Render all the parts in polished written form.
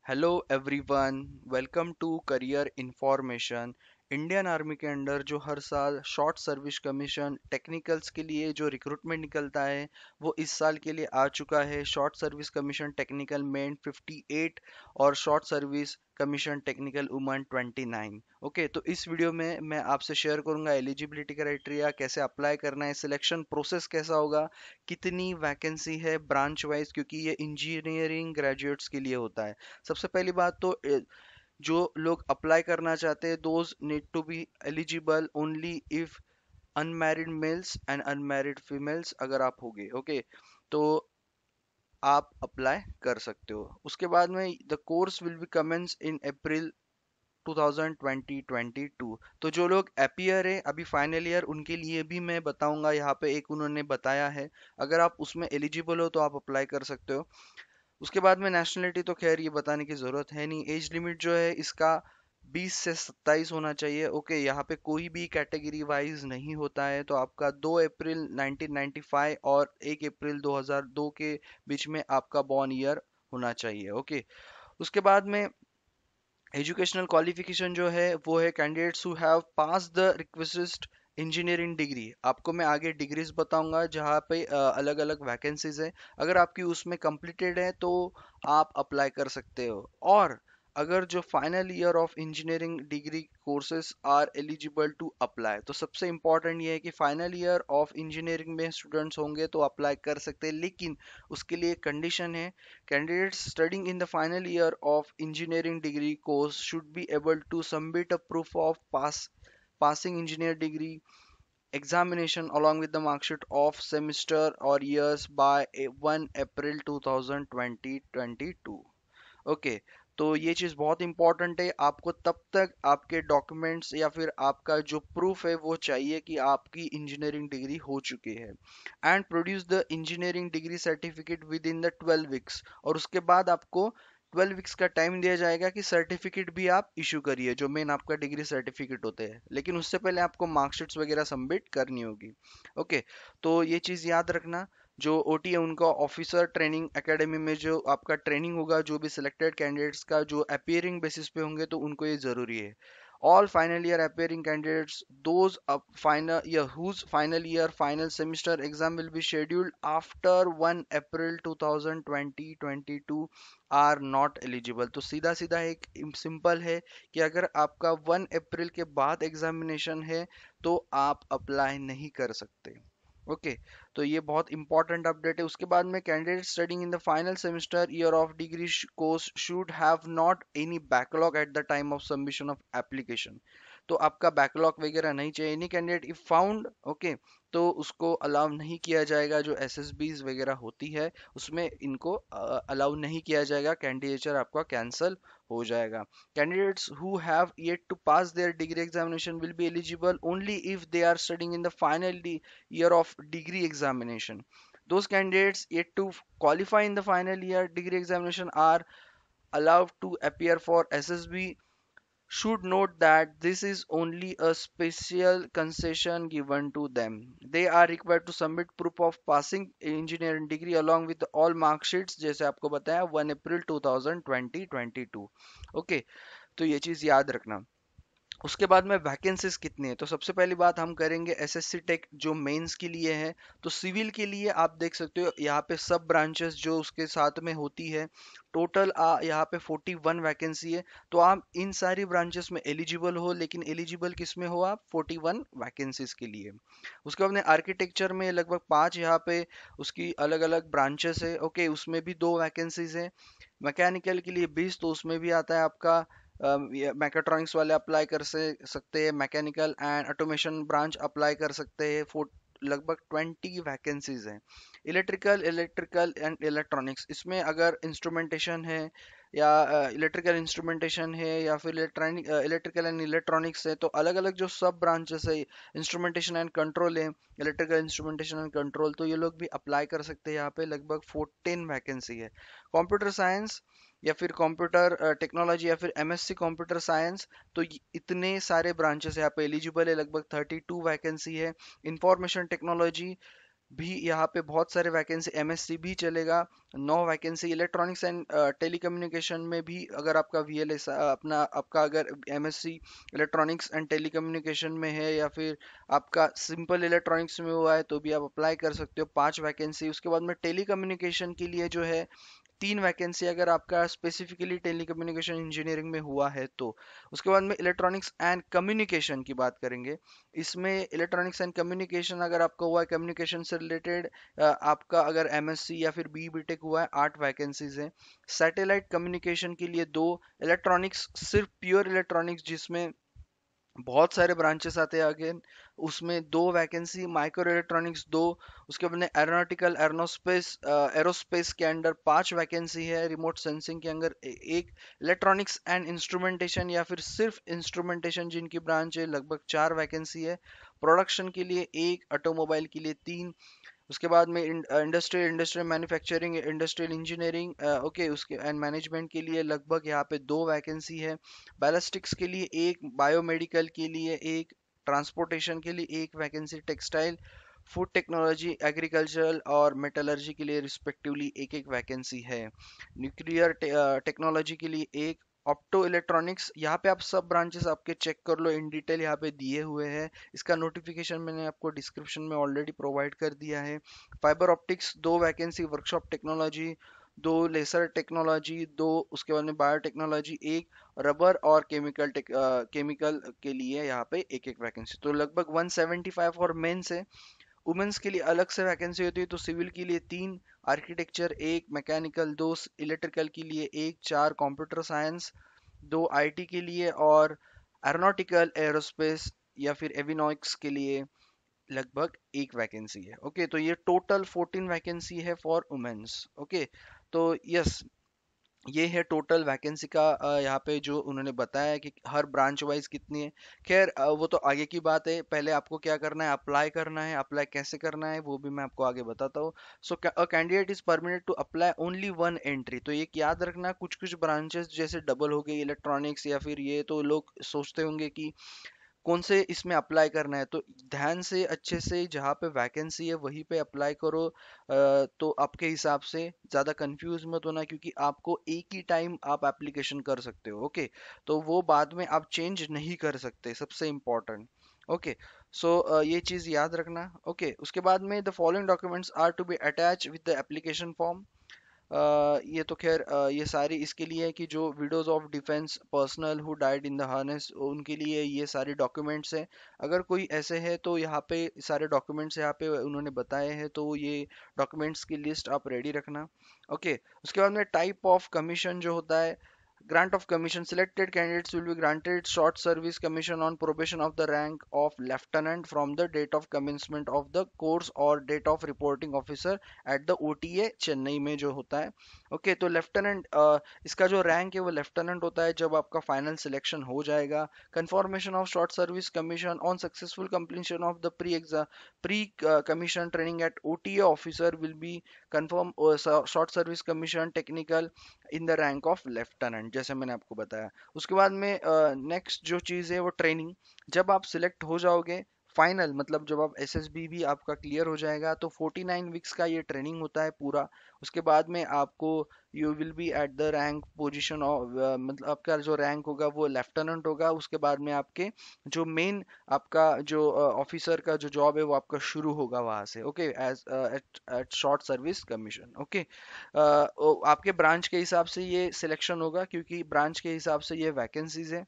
Hello everyone, welcome to career information. Indian army के under जो हर साल शॉर्ट सर्विस कमीशन टेक्निकल्स के लिए जो रिक्रूटमेंट निकलता है वो इस साल के लिए आ चुका है। Short service commission technical main 58 और short service commission technical woman 29। Okay, तो इस वीडियो में मैं आपसे शेयर करूंगा एलिजिबिलिटी क्राइटेरिया, कैसे अप्लाई करना है, सिलेक्शन प्रोसेस कैसा होगा, कितनी वैकेंसी है ब्रांच वाइज, क्योंकि ये इंजीनियरिंग ग्रेजुएट्स के लिए होता है। सबसे पहली बात तो जो लोग अप्लाई करना चाहते हैं those need to be eligible only if unmarried males and unmarried females अगर आप होगे। ओके, तो आप अप्लाई कर सकते हो। उसके बाद में the course will be commence in April 2022। तो जो लोग एपियर है अभी फाइनल ईयर, उनके लिए भी मैं बताऊंगा, यहाँ पे एक उन्होंने बताया है। अगर आप उसमें एलिजिबल हो तो आप अप्लाई कर सकते हो। उसके बाद में नेशनलिटी तो खैर ये बताने की जरूरत है नहीं। एज लिमिट जो है इसका 20 से 27 होना चाहिए। ओके, यहाँ पे कोई भी कैटेगरी वाइज नहीं होता है। तो आपका 2 अप्रैल 1995 और 1 अप्रैल 2002 के बीच में आपका बॉर्न ईयर होना चाहिए। ओके, उसके बाद में एजुकेशनल क्वालिफिकेशन जो है वो है candidates who have pass the request engineering degree. आपको मैं आगे डिग्रीज बताऊंगा जहाँ पे अलग अलग वैकेंसीज है। अगर आपकी उसमें कंप्लीटेड है तो आप अप्लाई कर सकते हो। और अगर जो final year of engineering degree courses are eligible to apply, तो सबसे इंपॉर्टेंट ये है कि फाइनल ईयर ऑफ इंजीनियरिंग में स्टूडेंट्स होंगे तो अप्लाई कर सकते हैं, लेकिन उसके लिए कंडीशन है। Candidates studying in the final year of engineering degree course should be able to submit a proof of passing engineer degree examination along with the mark sheet of semester or years by 1 April 2022। Okay, तो ये चीज़ बहुत important है। आपको तब तक आपके documents या फिर आपका जो प्रूफ है वो चाहिए कि आपकी इंजीनियरिंग डिग्री हो चुकी है। And produce the engineering degree certificate with in the 12 weeks. और उसके बाद आपको 12 वीक्स का टाइम दिया जाएगा कि सर्टिफिकेट भी आप इशू करिए, जो मेन आपका डिग्री सर्टिफिकेट होते हैं। लेकिन उससे पहले आपको मार्कशीट्स वगैरह सबमिट करनी होगी। ओके, तो ये चीज़ याद रखना। जो ओटी है उनका ऑफिसर ट्रेनिंग एकेडमी में जो आपका ट्रेनिंग होगा, जो भी सिलेक्टेड कैंडिडेट्स का जो अपियरिंग बेसिस पे होंगे तो उनको ये जरूरी है। All final year appearing candidates those final year whose final year final semester exam will be scheduled after 1 April 2022 are not eligible. तो सीधा सीधा एक सिंपल है कि अगर आपका 1 अप्रैल के बाद एग्जामिनेशन है तो आप अप्लाई नहीं कर सकते। ओके, तो ये बहुत इंपॉर्टेंट अपडेट है। उसके बाद में candidate studying in the final semester year of degree course should have not any backlog at the time of submission of application. तो आपका बैकलॉग वगैरह नहीं चाहिए। Any candidate if found, okay, तो उसको अलाउ नहीं किया जाएगा। जो एसएसबीज वगैरह होती है उसमें इनको अलाउ नहीं किया जाएगा, कैंडिडेचर आपका कैंसिल हो जाएगा। Candidates who have yet to pass their degree examination will be eligible only if they are studying in the final year of degree examination. Those candidates yet to qualify in the final year degree examination are allowed to appear for SSB. Should note that this is only a special concession given to them. They are required to submit proof of passing engineering degree along with all mark sheets, जैसे आपको बताया 1 April 2022। Okay, तो ये चीज़ याद रखना। उसके बाद में वैकेंसीज कितनी है, तो सबसे पहली बात हम करेंगे एसएससी टेक जो मेंस के लिए है। तो सिविल के लिए आप देख सकते हो यहाँ पे सब ब्रांचेस जो उसके साथ में होती है, टोटल यहाँ पे 41 वैकेंसी है। तो आप इन सारी ब्रांचेस में एलिजिबल हो, लेकिन एलिजिबल किस में हो आप, 41 वैकेंसीज के लिए। उसके बाद में आर्किटेक्चर में लगभग 5 यहाँ पे उसकी अलग अलग ब्रांचेस है। ओके, उसमें भी 2 वैकेंसीज है। मैकेनिकल के लिए 20, तो उसमें भी आता है आपका मैकाट्रॉनिक्स वाले अप्लाई कर सकते हैं। Mechanical and automation branch apply कर सकते हैं। लगभग 20 वैकेंसीज हैं। इलेक्ट्रिकल एंड इलेक्ट्रॉनिक्स, इसमें अगर इंस्ट्रूमेंटेशन है या इलेक्ट्रिकल इंस्ट्रूमेंटेशन है या फिर इलेक्ट्रिकल एंड इलेक्ट्रॉनिक्स है, तो अलग अलग जो सब ब्रांचेस है, इंस्ट्रूमेंटेशन एंड कंट्रोल है, इलेक्ट्रिकल इंस्ट्रूमेंटेशन एंड कंट्रोल, तो ये लोग भी अप्लाई कर सकते हैं। यहाँ पे लगभग 14 वैकेंसी है। कंप्यूटर साइंस या फिर कंप्यूटर टेक्नोलॉजी या फिर एमएससी कंप्यूटर साइंस, तो इतने सारे ब्रांचेस यहाँ पे एलिजिबल है। लगभग 32 वैकेंसी है। इंफॉर्मेशन टेक्नोलॉजी भी यहाँ पे बहुत सारे वैकेंसी, एमएससी भी चलेगा, 9 वैकेंसी। इलेक्ट्रॉनिक्स एंड टेलीकम्युनिकेशन में भी अगर आपका वीएलएस अपना आपका अगर एमएससी इलेक्ट्रॉनिक्स एंड टेलीकम्युनिकेशन में है, या फिर आपका सिंपल इलेक्ट्रॉनिक्स में हुआ है, तो भी आप अप्लाई कर सकते हो, 5 वैकेंसी। उसके बाद में टेलीकम्युनिकेशन के लिए जो है 3 वैकेंसी, अगर आपका स्पेसिफिकली टेलीकम्युनिकेशन इंजीनियरिंग में हुआ है तो। उसके बाद में इलेक्ट्रॉनिक्स एंड कम्युनिकेशन की बात करेंगे। इसमें इलेक्ट्रॉनिक्स एंड कम्युनिकेशन अगर आपका हुआ है कम्युनिकेशन से रिलेटेड, आपका अगर एमएससी या फिर बी बीटेक हुआ है, 8 वैकेंसीज है। सैटेलाइट कम्युनिकेशन के लिए 2। इलेक्ट्रॉनिक्स सिर्फ प्योर इलेक्ट्रॉनिक्स जिसमें बहुत सारे ब्रांचेस आते हैं अगेन, उसमें 2 वैकेंसी। Micro electronics 2। उसके बाद में एरोनॉटिकल एरोनोस्पेस एरोस्पेस के अंडर 5 वैकेंसी है। रिमोट सेंसिंग के अंदर एक। इलेक्ट्रॉनिक्स एंड इंस्ट्रूमेंटेशन या फिर सिर्फ इंस्ट्रूमेंटेशन जिनकी ब्रांच है, लगभग 4 वैकेंसी है। प्रोडक्शन के लिए 1, ऑटोमोबाइल के लिए 3। उसके बाद में industrial manufacturing, industrial engineering, okay, उसके एंड मैनेजमेंट के लिए लगभग यहाँ पे 2 वैकेंसी है। बैलिस्टिक्स के लिए 1, बायोमेडिकल के लिए 1, ट्रांसपोर्टेशन के लिए 1 vacancy. Textile, food technology, agricultural और मेटलर्जी के लिए रिस्पेक्टिवली 1 1 वैकेंसी है। न्यूक्लियर टेक्नोलॉजी के लिए 1। ऑप्टो इलेक्ट्रॉनिक्स, यहाँ पे आप सब ब्रांचेस आपके चेक कर लो, इन डिटेल यहाँ पे दिए हुए हैं। इसका नोटिफिकेशन मैंने आपको डिस्क्रिप्शन में ऑलरेडी प्रोवाइड कर दिया है। Fibre optics 2 vacancy. Workshop technology 2। Laser technology 2। उसके बाद में बायोटेक्नोलॉजी 1। रबर और केमिकल के लिए यहाँ पे 1 1 वैकेंसी, तो लगभग 175 और मेंस है। वुमेन्स के लिए अलग से वैकेंसी होती है, तो सिविल के लिए 3, आर्किटेक्चर 1, मैकेनिकल 2, इलेक्ट्रिकल के लिए 1, 4, कंप्यूटर साइंस 2, आईटी के लिए, और एरोनॉटिकल एरोस्पेस या फिर एविनॉक्स के लिए लगभग 1 वैकेंसी है। ओके, तो ये टोटल 14 वैकेंसी है फॉर वुमेन्स। ओके, तो यस, ये है टोटल वैकेंसी का यहाँ पे जो उन्होंने बताया है कि हर ब्रांच वाइज कितनी है। खैर वो तो आगे की बात है, पहले आपको क्या करना है, अप्लाई करना है। अप्लाई कैसे करना है वो भी मैं आपको आगे बताता हूँ। So a candidate is permitted to apply only 1 entry. तो ये याद रखना, कुछ कुछ ब्रांचेस जैसे डबल हो गई इलेक्ट्रॉनिक्स या फिर ये, तो लोग सोचते होंगे कि कौन से इसमें अप्लाई करना है, तो ध्यान से अच्छे से जहाँ पे वैकेंसी है वहीं पे अप्लाई करो। तो आपके हिसाब से ज़्यादा कंफ्यूज मत होना, क्योंकि आपको एक ही टाइम आप एप्लीकेशन कर सकते हो। ओके, तो वो बाद में आप चेंज नहीं कर सकते, सबसे इम्पोर्टेंट। ओके, सो ये चीज़ याद रखना। ओके, उसके बाद में the following documents are to be attach with the application form. ये तो खैर ये सारी इसके लिए है कि जो widows of defence personnel who died in the harness, उनके लिए ये सारे डॉक्यूमेंट्स हैं। अगर कोई ऐसे है तो यहाँ पे सारे डॉक्यूमेंट्स यहाँ पे उन्होंने बताए हैं, तो ये डॉक्यूमेंट्स की लिस्ट आप रेडी रखना। ओके, उसके बाद में टाइप ऑफ कमीशन जो होता है, grant of commission, selected candidates will be granted short service commission on probation of the rank of lieutenant from the date of commencement of the course or date of reporting officer at the OTA Chennai में जो होता है। Okay, तो lieutenant, इसका जो rank है वो lieutenant होता है जब आपका फाइनल सिलेक्शन हो जाएगा। Confirmation of short service commission on successful completion of the pre commission training at OTA officer will be confirm short service commission technical in the rank of lieutenant, जैसे मैंने आपको बताया। उसके बाद में नेक्स्ट जो चीज़ है वो ट्रेनिंग। जब आप सिलेक्ट हो जाओगे फाइनल, मतलब जब आप एसएसबी भी आपका क्लियर हो जाएगा, तो 49 वीक्स का ये ट्रेनिंग होता है पूरा। उसके बाद में आपको you will be at the rank position of, मतलब आपका जो रैंक होगा वो लेफ्टिनेंट होगा। उसके बाद में आपके जो मेन आपका जो ऑफिसर का जो जॉब है वो आपका शुरू होगा वहां से। Okay, as at at short service commission. Okay, आपके ब्रांच के हिसाब से ये सिलेक्शन होगा, क्योंकि ब्रांच के हिसाब से ये वैकेंसीज है।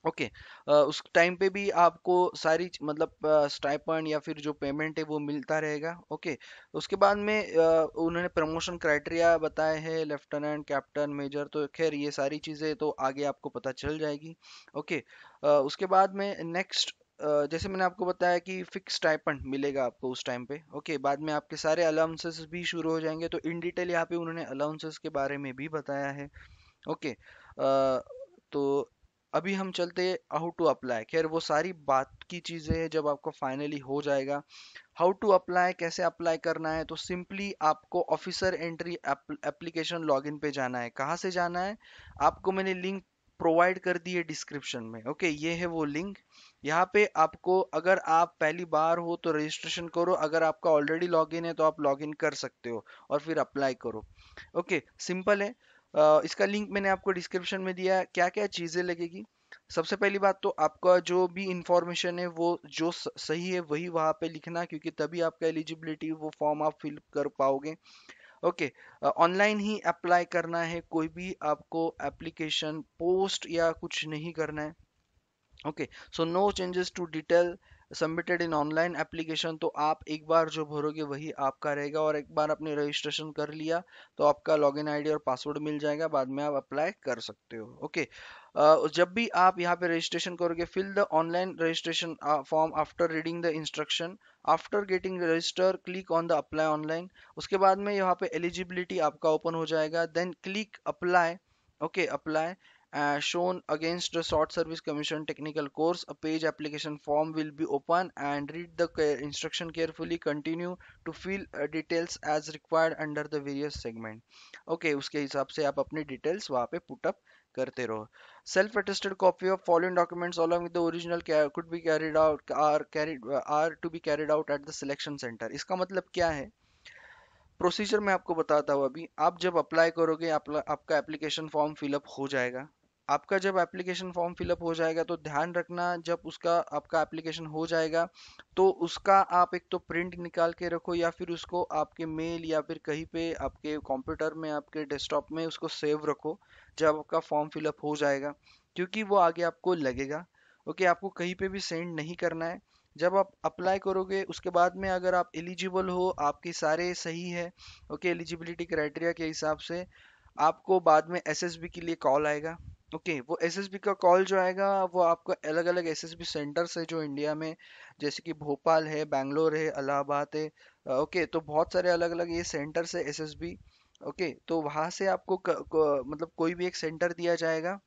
ओके, उस टाइम पे भी आपको सारी मतलब स्टाइपेंड या फिर जो पेमेंट है वो मिलता रहेगा। ओके, उसके बाद में उन्होंने प्रमोशन क्राइटेरिया बताए हैं, लेफ्टिनेंट, कैप्टन, मेजर, तो खैर ये सारी चीज़ें तो आगे आपको पता चल जाएगी। ओके, उसके बाद में नेक्स्ट, जैसे मैंने आपको बताया कि फिक्स स्टाइपेंड मिलेगा आपको उस टाइम पे। ओके, बाद में आपके सारे अलाउंसेस भी शुरू हो जाएंगे, तो इन डिटेल यहाँ पे उन्होंने अलाउंसेस के बारे में भी बताया है। ओके, तो अभी हम चलते हाउ टू अप्लाई। खैर वो सारी बात की चीज़ें हैं जब आपको फाइनली हो जाएगा। हाउ टू अप्लाई, कैसे अप्लाई करना है, तो सिंपली आपको ऑफिसर एंट्री एप्लीकेशन लॉगिन पे जाना है। कहाँ से जाना है, आपको मैंने लिंक प्रोवाइड कर दी है डिस्क्रिप्शन में। ओके, ये है वो लिंक। यहाँ पे आपको, अगर आप पहली बार हो तो रजिस्ट्रेशन करो, अगर आपका ऑलरेडी लॉगिन है तो आप लॉगिन कर सकते हो और फिर अप्लाई करो। ओके, सिंपल है। इसका लिंक मैंने आपको डिस्क्रिप्शन में दिया है। क्या क्या चीज़ें लगेगी? सबसे पहली बात तो आपका जो भी इंफॉर्मेशन है वो जो सही है वही वहाँ पे लिखना, क्योंकि तभी आपका एलिजिबिलिटी वो फॉर्म आप फिल कर पाओगे। ओके, ऑनलाइन ही अप्लाई करना है, कोई भी आपको एप्लीकेशन पोस्ट या कुछ नहीं करना है। Okay, so no changes to detail submitted in online application. तो आप एक बार जो भरोगे वही आपका रहेगा, और एक बार आपने रजिस्ट्रेशन कर लिया तो आपका लॉगिन आईडी और पासवर्ड मिल जाएगा, बाद में आप अप्लाई कर सकते हो। ओके, जब भी आप यहाँ पे रजिस्ट्रेशन करोगे, fill the online registration form after reading the instruction, after getting register click on the apply online. उसके बाद में यहाँ पे एलिजिबिलिटी आपका ओपन हो जाएगा, then click apply. Okay, apply shown against the short service commission technical course. A page application form will be open, and read the instruction carefully. Continue to fill details as required under the various segment. Okay, उसके हिसाब से आप अपनी details वहाँ पे put up करते रहो। Self attested copy of following documents along with the original could be carried out are to be carried out at the selection center। इसका मतलब क्या है? प्रोसीजर मैं आपको बताता हूँ। अभी आप जब अप्लाई करोगे, आपका एप्लीकेशन फॉर्म फिलअप हो जाएगा। आपका जब एप्लीकेशन फॉर्म फिलअप हो जाएगा तो ध्यान रखना, जब उसका आपका एप्लीकेशन हो जाएगा तो उसका आप एक तो प्रिंट निकाल के रखो, या फिर उसको आपके मेल या फिर कहीं पे आपके कंप्यूटर में, आपके डेस्कटॉप में उसको सेव रखो जब आपका फॉर्म फिलअप हो जाएगा, क्योंकि वो आगे आपको लगेगा। ओके, आपको कहीं पे भी सेंड नहीं करना है। जब आप अप्लाई करोगे उसके बाद में अगर आप एलिजिबल हो, आपके सारे सही है, ओके, एलिजिबिलिटी क्राइटेरिया के हिसाब से, आपको बाद में एसएसबी के लिए कॉल आएगा। ओके, वो एसएसबी का कॉल जो आएगा वो आपको अलग अलग एसएसबी सेंटर्स है जो इंडिया में, जैसे कि भोपाल है, बैंगलोर है, इलाहाबाद है। ओके, तो बहुत सारे अलग अलग ये सेंटर्स है एसएसबी। ओके, तो वहां से आपको मतलब कोई भी एक सेंटर दिया जाएगा।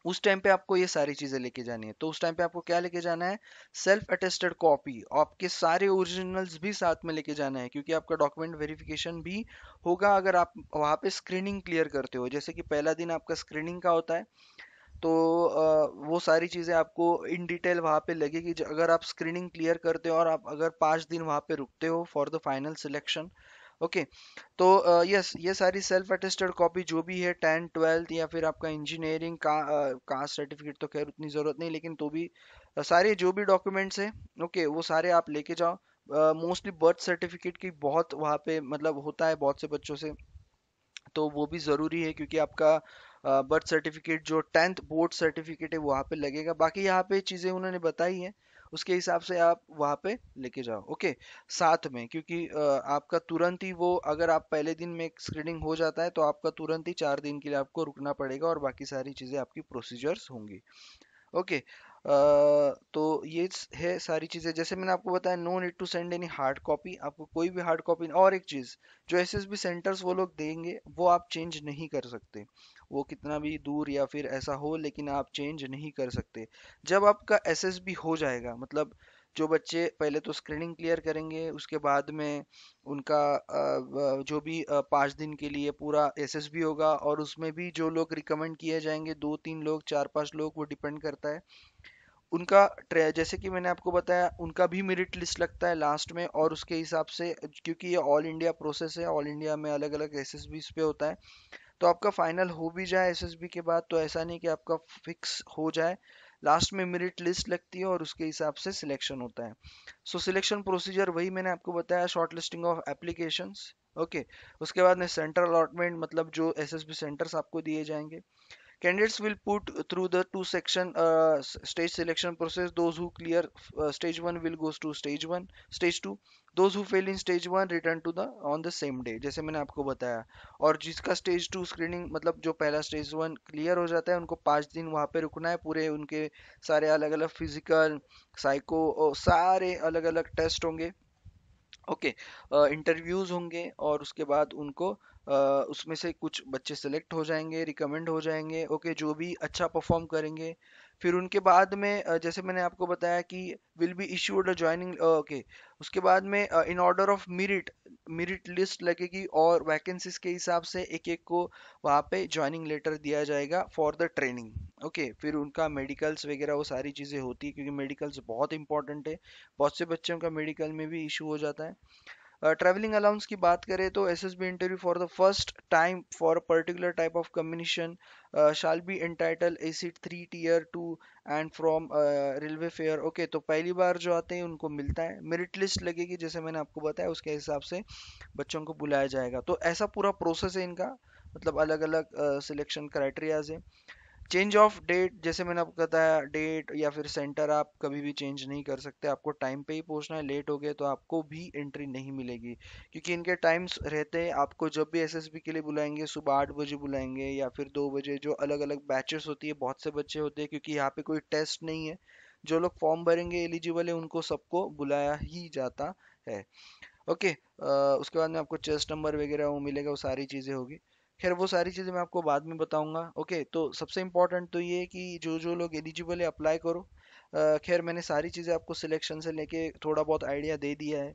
उस टाइम पे आपको ये सारी चीजें लेके जानी है। तो उस टाइम पे आपको क्या लेके जाना है? सेल्फ अटेस्टेड कॉपी, आपके सारे ओरिजिनल्स भी साथ में लेके जाना है, क्योंकि आपका डॉक्यूमेंट वेरिफिकेशन भी होगा अगर आप वहाँ पे स्क्रीनिंग क्लियर करते हो। जैसे कि पहला दिन आपका स्क्रीनिंग का होता है, तो वो सारी चीज़ें आपको इन डिटेल वहाँ पे लगेगी। अगर आप स्क्रीनिंग क्लियर करते हो और आप अगर 5 दिन वहाँ पे रुकते हो for the final selection. Okay, तो यस, ये सारी सेल्फ अटेस्टेड कॉपी जो भी है 10th 12th या फिर आपका इंजीनियरिंग का कास्ट सर्टिफिकेट तो खैर उतनी ज़रूरत नहीं, लेकिन तो भी सारे जो भी डॉक्यूमेंट्स हैं, ओके, वो सारे आप लेके जाओ। मोस्टली बर्थ सर्टिफिकेट की बहुत वहाँ पे मतलब होता है बहुत से बच्चों से, तो वो भी ज़रूरी है, क्योंकि आपका बर्थ सर्टिफिकेट जो 10th बोर्ड सर्टिफिकेट है वो वहाँ पे लगेगा। बाकी यहाँ पे चीज़ें उन्होंने बताई हैं, उसके हिसाब से आप वहाँ पे लेके जाओ। ओके, साथ में, क्योंकि आपका तुरंत ही वो, अगर आप पहले दिन में स्क्रीनिंग हो जाता है तो आपका तुरंत ही 4 दिन के लिए आपको रुकना पड़ेगा, और बाकी सारी चीज़ें आपकी प्रोसीजर्स होंगी। ओके, तो ये है सारी चीज़ें। जैसे मैंने आपको बताया, no need to send any hard copy, आपको कोई भी हार्ड कॉपी। और एक चीज़, जो एसएसबी सेंटर्स वो लोग देंगे वो आप चेंज नहीं कर सकते, वो कितना भी दूर या फिर ऐसा हो, लेकिन आप चेंज नहीं कर सकते। जब आपका एसएसबी हो जाएगा, मतलब जो बच्चे पहले तो स्क्रीनिंग क्लियर करेंगे, उसके बाद में उनका जो भी 5 दिन के लिए पूरा एसएसबी होगा, और उसमें भी जो लोग रिकमेंड किए जाएंगे, 2 3 लोग, 4 5 लोग, वो डिपेंड करता है उनका जैसे कि मैंने आपको बताया, उनका भी मेरिट लिस्ट लगता है लास्ट में, और उसके हिसाब से, क्योंकि ये ऑल इंडिया प्रोसेस है, ऑल इंडिया में अलग अलग एसएसबी पे होता है, तो आपका फाइनल हो भी जाए एसएसबी के बाद तो ऐसा नहीं कि आपका फिक्स हो जाए, लास्ट में मेरिट लिस्ट लगती है और उसके हिसाब से सिलेक्शन होता है। सो सिलेक्शन प्रोसीजर वही मैंने आपको बताया, short listing of applications. Okay, उसके बाद में सेंटर अलॉटमेंट, मतलब जो एसएसबी सेंटर्स आपको दिए जाएंगे। Candidates will put through the two-section stage selection process. Those who clear stage one will goes to stage one, stage two. Those who fail in stage one return to the on the same day, जैसे मैंने आपको बताया। और जिसका stage two screening, मतलब जो पहला stage one clear हो जाता है, उनको 5 दिन वहाँ पे रुकना है। पूरे उनके सारे अलग अलग फिजिकल, साइको, सारे अलग अलग टेस्ट होंगे। ओके, इंटरव्यूज होंगे, और उसके बाद उनको उसमें से कुछ बच्चे सेलेक्ट हो जाएंगे, रिकमेंड हो जाएंगे। ओके, जो भी अच्छा परफॉर्म करेंगे, फिर उनके बाद में जैसे मैंने आपको बताया कि will be issued a joining. Okay, उसके बाद में in order of merit, merit list लगेगी, और वैकेंसीज के हिसाब से एक एक को वहाँ पे ज्वाइनिंग लेटर दिया जाएगा फॉर द ट्रेनिंग। ओके, फिर उनका मेडिकल्स वगैरह वो सारी चीज़ें होती है, क्योंकि मेडिकल्स बहुत इंपॉर्टेंट है। बहुत से बच्चों का मेडिकल में भी इशू हो जाता है। ट्रैवलिंग अलाउंस की बात करें तो SSB interview for the first time for particular type of communication shall be entitled AC 3 tier 2 and from railway fare. Okay, तो पहली बार जो आते हैं उनको मिलता है, मेरिट लिस्ट लगेगी जैसे मैंने आपको बताया, उसके हिसाब से बच्चों को बुलाया जाएगा। तो ऐसा पूरा प्रोसेस है इनका, मतलब अलग अलग सिलेक्शन क्राइटेरियाज है। चेंज ऑफ डेट, जैसे मैंने आपको बताया, डेट या फिर सेंटर आप कभी भी चेंज नहीं कर सकते, आपको टाइम पे ही पहुंचना है। लेट हो गए तो आपको भी एंट्री नहीं मिलेगी, क्योंकि इनके टाइम्स रहते हैं। आपको जब भी एसएसबी के लिए बुलाएंगे, सुबह 8 बजे बुलाएंगे या फिर 2 बजे, जो अलग अलग बैचेस होती है, बहुत से बच्चे होते हैं, क्योंकि यहाँ पे कोई टेस्ट नहीं है। जो लोग फॉर्म भरेंगे एलिजिबल है, उनको सबको बुलाया ही जाता है। ओके, उसके बाद में आपको चेस्ट नंबर वगैरह वो मिलेगा, वो सारी चीज़ें होगी। खैर वो सारी चीज़ें मैं आपको बाद में बताऊंगा। ओके, तो सबसे इम्पोर्टेंट तो ये है कि जो जो लोग एलिजिबल है अप्लाई करो। खैर मैंने सारी चीज़ें आपको सिलेक्शन से लेके थोड़ा बहुत आइडिया दे दिया है।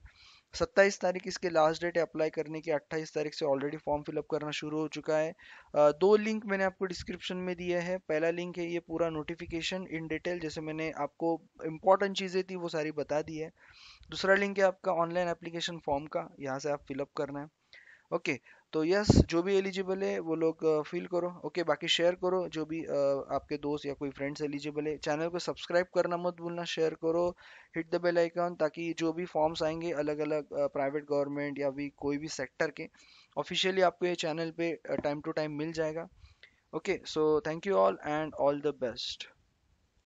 27 तारीख इसके लास्ट डेट है अप्लाई करने की। 28 तारीख से ऑलरेडी फॉर्म फिलअप करना शुरू हो चुका है। दो लिंक मैंने आपको डिस्क्रिप्शन में दिए हैं। पहला लिंक है ये पूरा नोटिफिकेशन इन डिटेल, जैसे मैंने आपको इंपॉर्टेंट चीज़ें थी वो सारी बता दी है। दूसरा लिंक है आपका ऑनलाइन एप्लीकेशन फॉर्म का, यहाँ से आप फिलअप करना है। ओके, तो यस, जो भी एलिजिबल है वो लोग फिल करो। ओके, बाकी शेयर करो जो भी आपके दोस्त या कोई फ्रेंड्स एलिजिबल है। चैनल को सब्सक्राइब करना मत भूलना, शेयर करो, हिट द बेल आइकन, ताकि जो भी फॉर्म्स आएंगे अलग अलग प्राइवेट गवर्नमेंट या भी कोई भी सेक्टर के, ऑफिशियली आपको ये चैनल पे टाइम टू टाइम मिल जाएगा। Okay, so thank you all and all the best.